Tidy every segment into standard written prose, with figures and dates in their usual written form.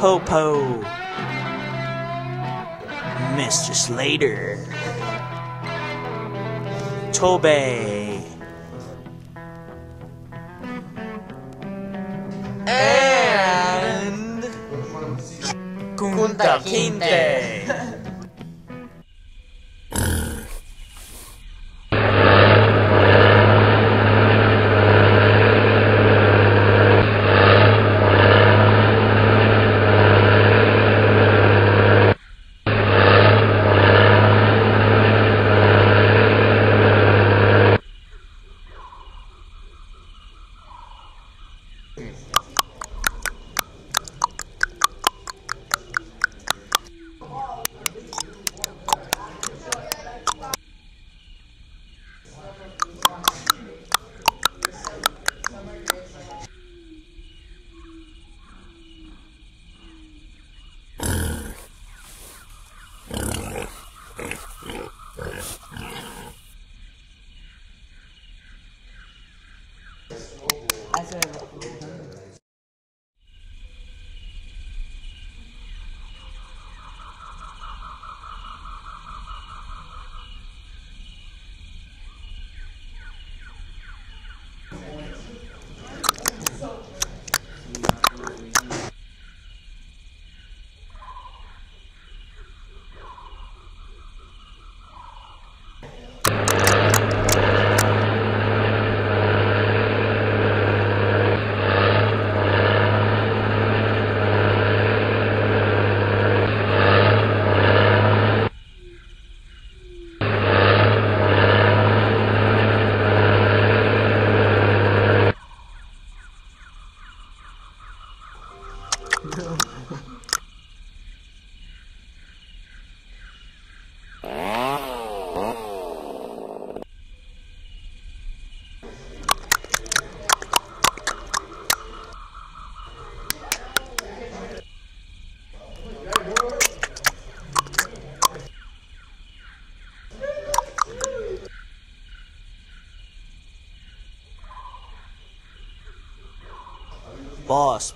Po-Po, Mr. Slater, Tobe, and Kunta Kinte.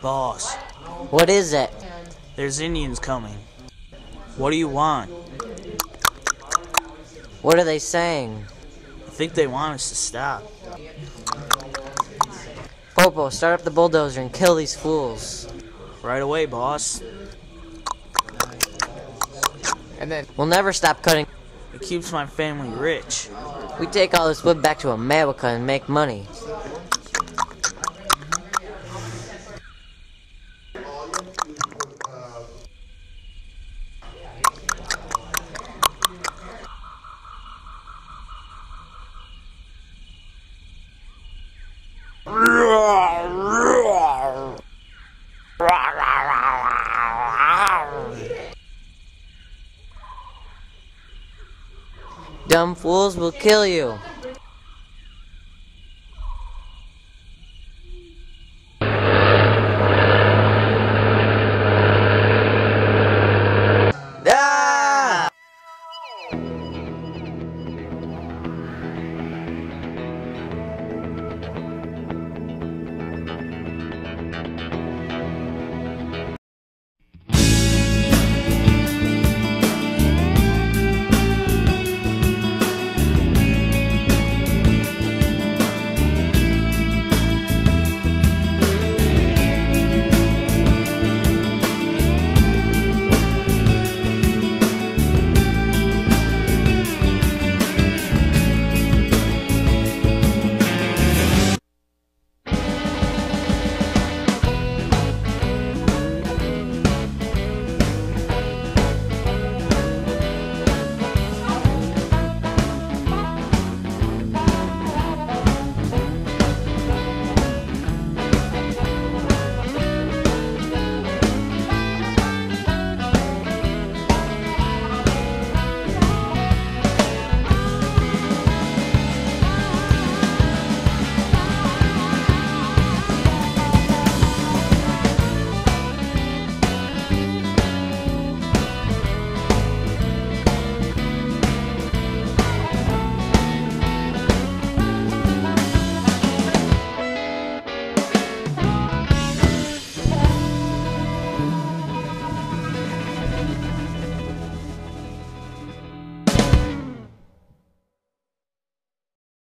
Boss, What is it? there's Indians coming. What do you want? What are they saying? I think they want us to stop. Popo, start up the bulldozer and kill these fools. Right away, boss. And then we'll never stop cutting. It keeps my family rich. We take all this wood back to America and make money. Dumb fools will kill you.